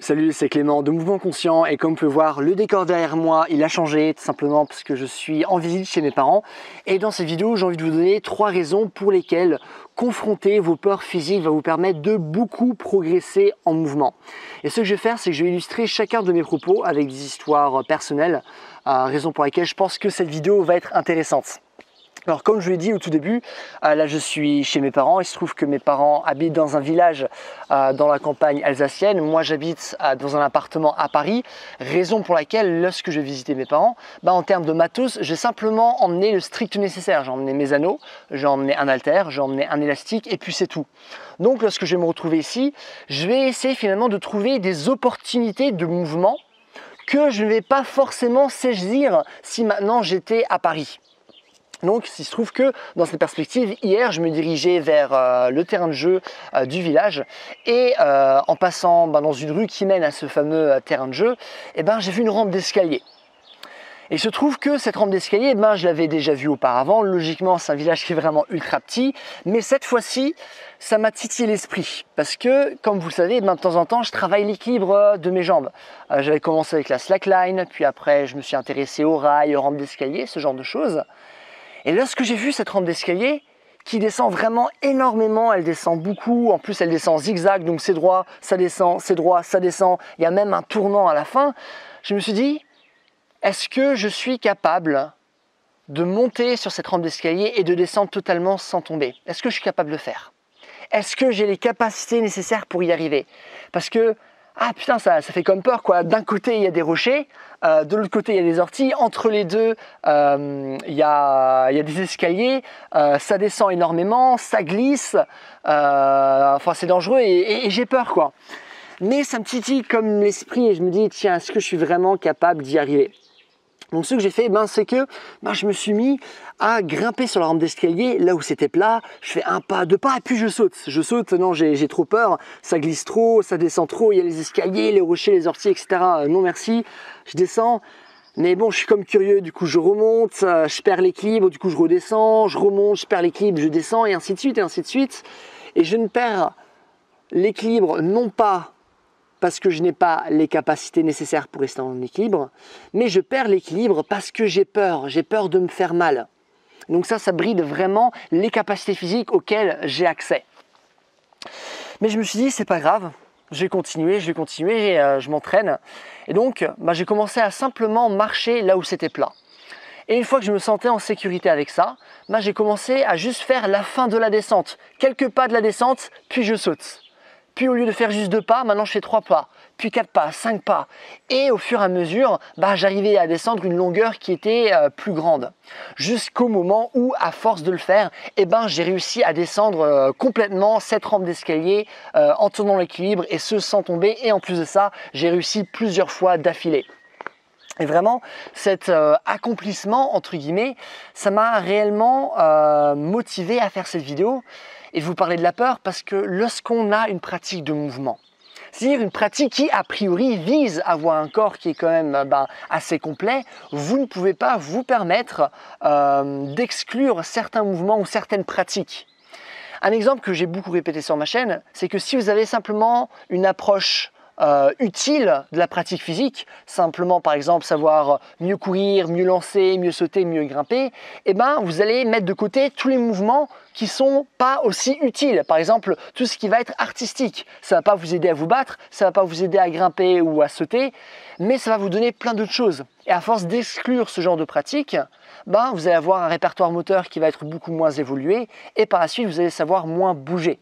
Salut, c'est Clément de Mouvement Conscient et comme vous pouvez voir, le décor derrière moi, il a changé tout simplement parce que je suis en visite chez mes parents. Et dans cette vidéo, j'ai envie de vous donner 3 raisons pour lesquelles confronter vos peurs physiques va vous permettre de beaucoup progresser en mouvement. Et ce que je vais faire, c'est que je vais illustrer chacun de mes propos avec des histoires personnelles, raison pour laquelle je pense que cette vidéo va être intéressante. Alors comme je l'ai dit au tout début, là je suis chez mes parents. Il se trouve que mes parents habitent dans un village dans la campagne alsacienne. Moi j'habite dans un appartement à Paris, raison pour laquelle lorsque je visitais mes parents, en termes de matos, j'ai simplement emmené le strict nécessaire. J'ai emmené mes anneaux, j'ai emmené un haltère, j'ai emmené un élastique et puis c'est tout. Donc lorsque je vais me retrouver ici, je vais essayer finalement de trouver des opportunités de mouvement que je ne vais pas forcément saisir si maintenant j'étais à Paris. Donc il se trouve que dans cette perspective, hier je me dirigeais vers le terrain de jeu du village et en passant dans une rue qui mène à ce fameux terrain de jeu, j'ai vu une rampe d'escalier. Et il se trouve que cette rampe d'escalier, je l'avais déjà vue auparavant. Logiquement, c'est un village qui est vraiment ultra petit, mais cette fois-ci, ça m'a titillé l'esprit parce que, comme vous le savez, de temps en temps, je travaille l'équilibre de mes jambes. J'avais commencé avec la slackline, puis après je me suis intéressé aux rails, aux rampes d'escalier, ce genre de choses. Et lorsque j'ai vu cette rampe d'escalier qui descend vraiment énormément, elle descend beaucoup, en plus elle descend en zigzag, donc c'est droit, ça descend, c'est droit, ça descend, il y a même un tournant à la fin, je me suis dit, est-ce que je suis capable de monter sur cette rampe d'escalier et de descendre totalement sans tomber? Est-ce que je suis capable de le faire? Est-ce que j'ai les capacités nécessaires pour y arriver? Parce que, ah putain, ça fait comme peur quoi. D'un côté, il y a des rochers, de l'autre côté, il y a des orties. Entre les deux, il y a des escaliers. Ça descend énormément, ça glisse. Enfin, c'est dangereux et j'ai peur quoi. Mais ça me titille comme l'esprit et je me dis, tiens, est-ce que je suis vraiment capable d'y arriver? Donc ce que j'ai fait, c'est que je me suis mis à grimper sur la rampe d'escalier, là où c'était plat. Je fais un pas, deux pas, et puis je saute. Je saute, non, j'ai trop peur, ça glisse trop, ça descend trop, il y a les escaliers, les rochers, les orties, etc. Non merci, je descends. Mais bon, je suis comme curieux, du coup je remonte, je perds l'équilibre, du coup je redescends, je remonte, je perds l'équilibre, je descends, et ainsi de suite, et ainsi de suite. Et je ne perds l'équilibre, non pas parce que je n'ai pas les capacités nécessaires pour rester en équilibre, mais je perds l'équilibre parce que j'ai peur de me faire mal. Donc ça bride vraiment les capacités physiques auxquelles j'ai accès. Mais je me suis dit, c'est pas grave, je vais continuer, je m'entraîne. Et donc, j'ai commencé à simplement marcher là où c'était plat. Et une fois que je me sentais en sécurité avec ça, j'ai commencé à juste faire la fin de la descente. Quelques pas de la descente, puis je saute. Puis au lieu de faire juste 2 pas, maintenant je fais 3 pas, puis 4 pas, 5 pas. Et au fur et à mesure, j'arrivais à descendre une longueur qui était plus grande. Jusqu'au moment où, à force de le faire, j'ai réussi à descendre complètement cette rampe d'escalier en tenant l'équilibre et ce sans tomber. Et en plus de ça, j'ai réussi plusieurs fois d'affilée. Et vraiment, cet accomplissement, entre guillemets, ça m'a réellement motivé à faire cette vidéo et vous parler de la peur parce que lorsqu'on a une pratique de mouvement, c'est-à-dire une pratique qui, a priori, vise à avoir un corps qui est quand même assez complet, vous ne pouvez pas vous permettre d'exclure certains mouvements ou certaines pratiques. Un exemple que j'ai beaucoup répété sur ma chaîne, c'est que si vous avez simplement une approche utile de la pratique physique, simplement par exemple savoir mieux courir, mieux lancer, mieux sauter, mieux grimper, vous allez mettre de côté tous les mouvements qui sont pas aussi utiles. Par exemple, tout ce qui va être artistique, ça va pas vous aider à vous battre, ça va pas vous aider à grimper ou à sauter, mais ça va vous donner plein d'autres choses. Et à force d'exclure ce genre de pratique, vous allez avoir un répertoire moteur qui va être beaucoup moins évolué et par la suite vous allez savoir moins bouger.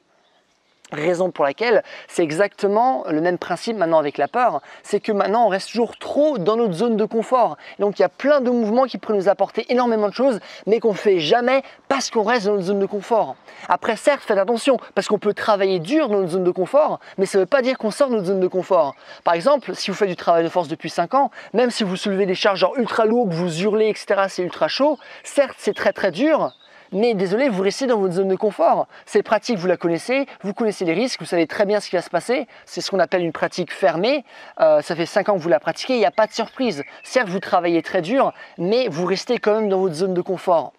Raison pour laquelle c'est exactement le même principe maintenant avec la peur, c'est que maintenant on reste toujours trop dans notre zone de confort. Donc il y a plein de mouvements qui pourraient nous apporter énormément de choses, mais qu'on ne fait jamais parce qu'on reste dans notre zone de confort. Après certes, faites attention, parce qu'on peut travailler dur dans notre zone de confort, mais ça ne veut pas dire qu'on sort de notre zone de confort. Par exemple, si vous faites du travail de force depuis 5 ans, même si vous soulevez des charges genre ultra lourdes, vous hurlez, etc., c'est ultra chaud, certes c'est très très dur, mais désolé, vous restez dans votre zone de confort. Cette pratique, vous la connaissez, vous connaissez les risques, vous savez très bien ce qui va se passer. C'est ce qu'on appelle une pratique fermée. Ça fait 5 ans que vous la pratiquez, il n'y a pas de surprise. Certes, vous travaillez très dur, mais vous restez quand même dans votre zone de confort.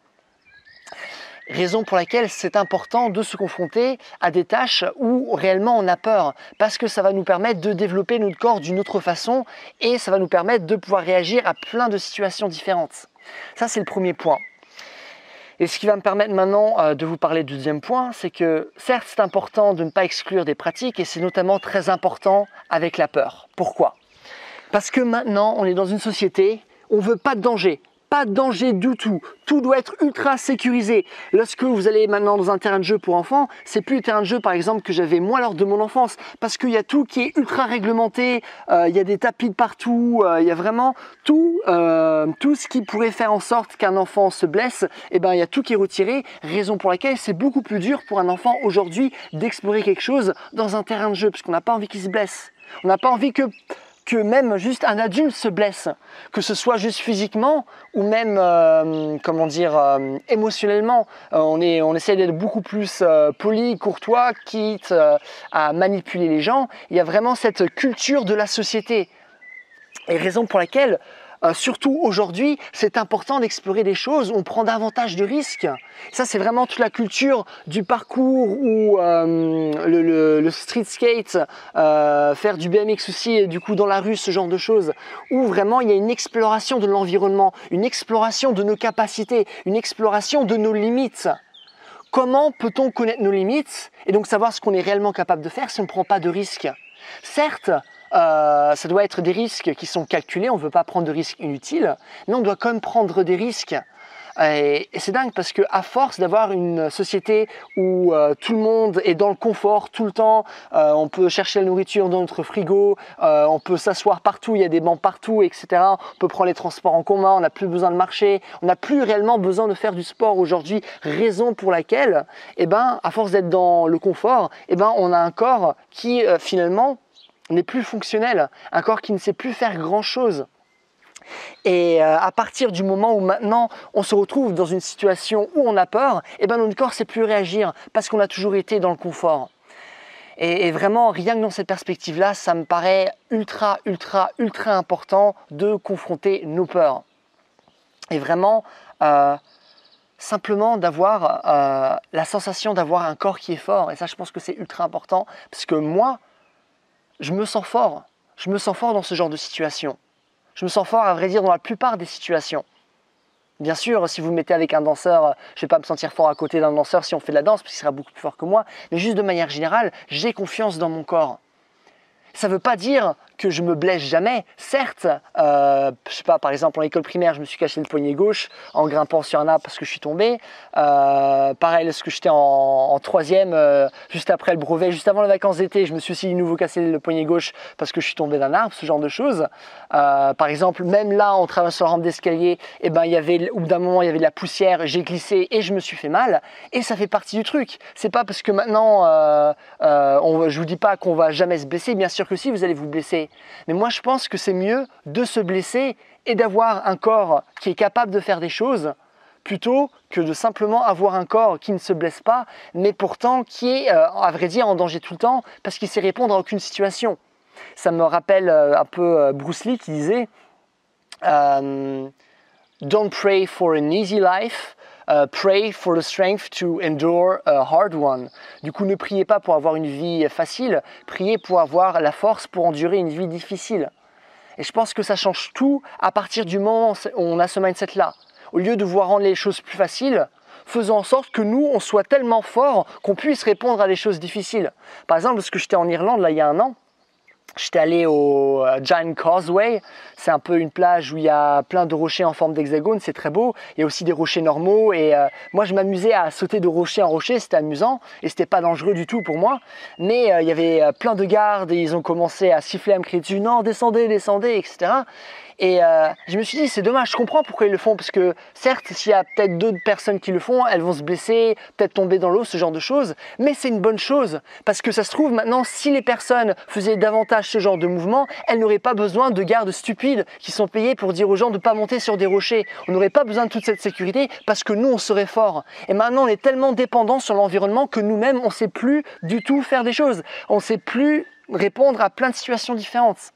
Raison pour laquelle c'est important de se confronter à des tâches où réellement on a peur, parce que ça va nous permettre de développer notre corps d'une autre façon et ça va nous permettre de pouvoir réagir à plein de situations différentes. Ça, c'est le premier point. Et ce qui va me permettre maintenant de vous parler du deuxième point, c'est que certes, c'est important de ne pas exclure des pratiques et c'est notamment très important avec la peur. Pourquoi ? Parce que maintenant, on est dans une société, on ne veut pas de danger. Pas de danger du tout. Tout doit être ultra sécurisé. Lorsque vous allez maintenant dans un terrain de jeu pour enfants, c'est plus le terrain de jeu par exemple que j'avais moi lors de mon enfance, parce qu'il y a tout qui est ultra réglementé, il y a des tapis de partout, il y a vraiment tout ce qui pourrait faire en sorte qu'un enfant se blesse, et ben il y a tout qui est retiré, raison pour laquelle c'est beaucoup plus dur pour un enfant aujourd'hui d'explorer quelque chose dans un terrain de jeu, parce qu'on n'a pas envie qu'il se blesse. On n'a pas envie que même juste un adulte se blesse, que ce soit juste physiquement ou même émotionnellement. On essaie d'être beaucoup plus poli, courtois, quitte à manipuler les gens. Il y a vraiment cette culture de la société. Et raison pour laquelle, surtout aujourd'hui, c'est important d'explorer des choses où on prend davantage de risques. Ça, c'est vraiment toute la culture du parcours ou le street skate, faire du BMX aussi, du coup dans la rue, ce genre de choses, où vraiment il y a une exploration de l'environnement, une exploration de nos capacités, une exploration de nos limites. Comment peut-on connaître nos limites et donc savoir ce qu'on est réellement capable de faire si on ne prend pas de risques ? Certes, ça doit être des risques qui sont calculés, on ne veut pas prendre de risques inutiles, mais on doit quand même prendre des risques. Et c'est dingue parce qu'à force d'avoir une société où tout le monde est dans le confort tout le temps, on peut chercher la nourriture dans notre frigo, on peut s'asseoir partout, il y a des bancs partout, etc. On peut prendre les transports en commun, on n'a plus besoin de marcher, on n'a plus réellement besoin de faire du sport aujourd'hui, raison pour laquelle, à force d'être dans le confort, on a un corps qui finalement n'est plus fonctionnel, un corps qui ne sait plus faire grand-chose. Et à partir du moment où maintenant on se retrouve dans une situation où on a peur, notre corps ne sait plus réagir parce qu'on a toujours été dans le confort. Et vraiment, rien que dans cette perspective-là, ça me paraît ultra important de confronter nos peurs. Et vraiment, simplement d'avoir la sensation d'avoir un corps qui est fort. Et ça, je pense que c'est ultra important parce que moi, je me sens fort. Je me sens fort dans ce genre de situation. Je me sens fort, à vrai dire, dans la plupart des situations. Bien sûr, si vous me mettez avec un danseur, je ne vais pas me sentir fort à côté d'un danseur si on fait de la danse, parce qu'il sera beaucoup plus fort que moi. Mais juste de manière générale, j'ai confiance dans mon corps. Ça ne veut pas dire que je me blesse jamais. Certes, je sais pas, par exemple en école primaire, je me suis cassé le poignet gauche en grimpant sur un arbre parce que je suis tombé. Pareil, lorsque j'étais en troisième, juste après le brevet, juste avant les vacances d'été, je me suis aussi de nouveau cassé le poignet gauche parce que je suis tombé d'un arbre, ce genre de choses. Par exemple, même là, en traversant la rampe d'escalier, au bout d'un moment, il y avait de la poussière, j'ai glissé et je me suis fait mal. Et ça fait partie du truc. C'est pas parce que maintenant, je vous dis pas qu'on va jamais se blesser. Bien sûr que si, vous allez vous blesser. Mais moi, je pense que c'est mieux de se blesser et d'avoir un corps qui est capable de faire des choses plutôt que de simplement avoir un corps qui ne se blesse pas, mais pourtant qui est, à vrai dire, en danger tout le temps parce qu'il sait répondre à aucune situation. Ça me rappelle un peu Bruce Lee qui disait Don't pray for an easy life, pray for the strength to endure a hard one. Du coup, ne priez pas pour avoir une vie facile, priez pour avoir la force pour endurer une vie difficile. Et je pense que ça change tout à partir du moment où on a ce mindset-là. Au lieu de vouloir rendre les choses plus faciles, faisons en sorte que nous, on soit tellement forts qu'on puisse répondre à des choses difficiles. Par exemple, lorsque j'étais en Irlande, là, il y a un an, j'étais allé au Giant Causeway, c'est un peu une plage où il y a plein de rochers en forme d'hexagone, c'est très beau. Il y a aussi des rochers normaux et moi je m'amusais à sauter de rocher en rocher, c'était amusant et c'était pas dangereux du tout pour moi. Mais il y avait plein de gardes et ils ont commencé à siffler, à me crier dessus, non descendez, descendez, etc. Et je me suis dit, c'est dommage, je comprends pourquoi ils le font, parce que certes, s'il y a peut-être d'autres personnes qui le font, elles vont se blesser, peut-être tomber dans l'eau, ce genre de choses, mais c'est une bonne chose, parce que ça se trouve maintenant, si les personnes faisaient davantage ce genre de mouvement, elles n'auraient pas besoin de gardes stupides qui sont payés pour dire aux gens de ne pas monter sur des rochers. On n'aurait pas besoin de toute cette sécurité, parce que nous, on serait forts. Et maintenant, on est tellement dépendants sur l'environnement que nous-mêmes, on ne sait plus du tout faire des choses. On ne sait plus répondre à plein de situations différentes.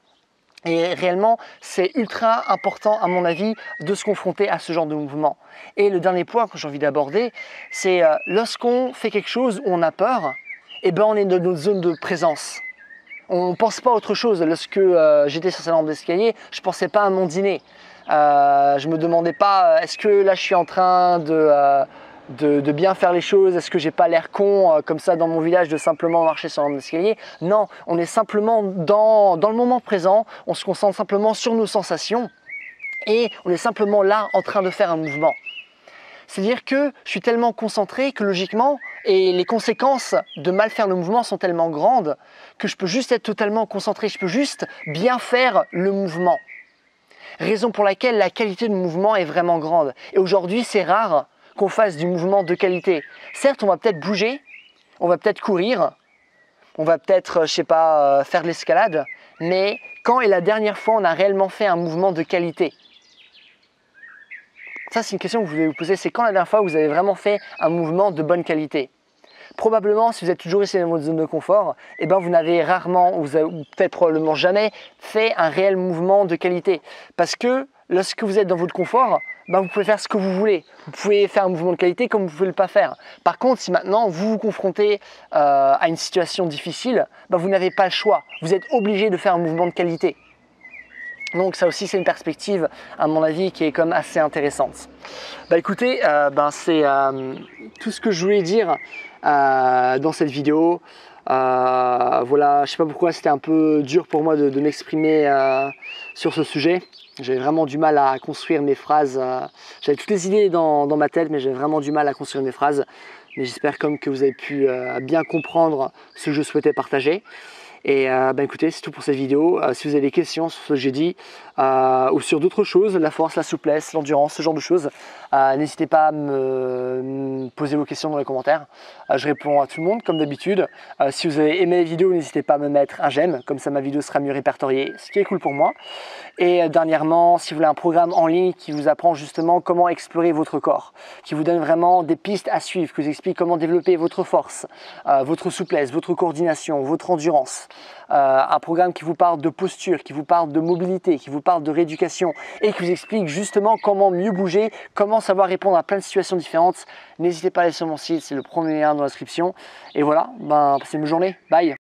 Et réellement, c'est ultra important à mon avis de se confronter à ce genre de mouvement. Et le dernier point que j'ai envie d'aborder, c'est lorsqu'on fait quelque chose où on a peur, eh ben on est dans notre zone de présence. On ne pense pas à autre chose. Lorsque j'étais sur cette rampe d'escalier, je ne pensais pas à mon dîner. Je ne me demandais pas est-ce que là je suis en train de bien faire les choses, est-ce que j'ai pas l'air con comme ça dans mon village de simplement marcher sur un escalier. Non, on est simplement dans le moment présent, on se concentre simplement sur nos sensations et on est simplement là en train de faire un mouvement. C'est-à-dire que je suis tellement concentré que logiquement, et les conséquences de mal faire le mouvement sont tellement grandes que je peux juste être totalement concentré, je peux juste bien faire le mouvement. Raison pour laquelle la qualité de mouvement est vraiment grande. Et aujourd'hui, c'est rare qu'on fasse du mouvement de qualité. Certes, on va peut-être bouger, on va peut-être courir, on va peut-être, je sais pas, faire de l'escalade, mais quand est la dernière fois on a réellement fait un mouvement de qualité? Ça, c'est une question que vous devez vous poser, c'est quand la dernière fois vous avez vraiment fait un mouvement de bonne qualité? Probablement, si vous êtes toujours ici dans votre zone de confort, eh ben vous n'avez rarement, ou peut-être probablement jamais, fait un réel mouvement de qualité. Parce que lorsque vous êtes dans votre confort, ben vous pouvez faire ce que vous voulez. Vous pouvez faire un mouvement de qualité comme vous ne pouvez le pas faire. Par contre, si maintenant vous vous confrontez à une situation difficile, ben vous n'avez pas le choix. Vous êtes obligé de faire un mouvement de qualité. Donc ça aussi c'est une perspective à mon avis qui est quand même assez intéressante. Bah écoutez, c'est tout ce que je voulais dire dans cette vidéo. Voilà, je sais pas pourquoi c'était un peu dur pour moi de m'exprimer sur ce sujet. J'avais vraiment du mal à construire mes phrases. J'avais toutes les idées dans ma tête, mais j'avais vraiment du mal à construire mes phrases. Mais j'espère comme que vous avez pu bien comprendre ce que je souhaitais partager. Et écoutez, c'est tout pour cette vidéo. Si vous avez des questions sur ce que j'ai dit ou sur d'autres choses, la force, la souplesse, l'endurance, ce genre de choses, n'hésitez pas à me poser vos questions dans les commentaires. Je réponds à tout le monde comme d'habitude. Si vous avez aimé la vidéo, n'hésitez pas à me mettre un j'aime, comme ça ma vidéo sera mieux répertoriée, ce qui est cool pour moi. Et dernièrement, si vous voulez un programme en ligne qui vous apprend justement comment explorer votre corps, qui vous donne vraiment des pistes à suivre, qui vous explique comment développer votre force, votre souplesse, votre coordination, votre endurance, un programme qui vous parle de posture, qui vous parle de mobilité, qui vous parle de rééducation et qui vous explique justement comment mieux bouger, comment savoir répondre à plein de situations différentes, n'hésitez pas à aller sur mon site, c'est le premier lien dans la description. Et voilà, passez une bonne journée, bye.